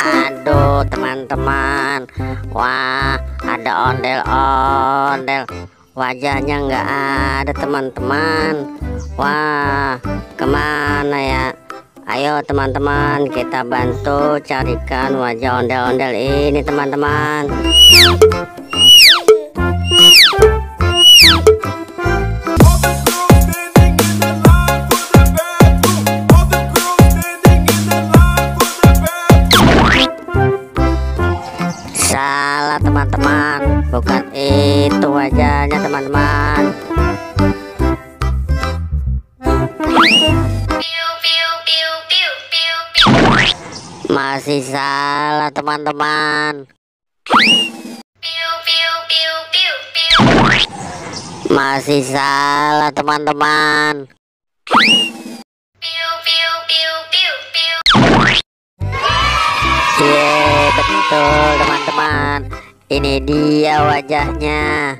Aduh teman-teman, wah ada ondel-ondel, wajahnya nggak ada teman-teman. Wah kemana ya? Ayo teman-teman, kita bantu carikan wajah ondel-ondel ini teman-teman. Salah teman-teman, bukan itu wajahnya teman-teman. Masih salah teman-teman. Masih salah teman-teman. Betul teman-teman, ini dia wajahnya.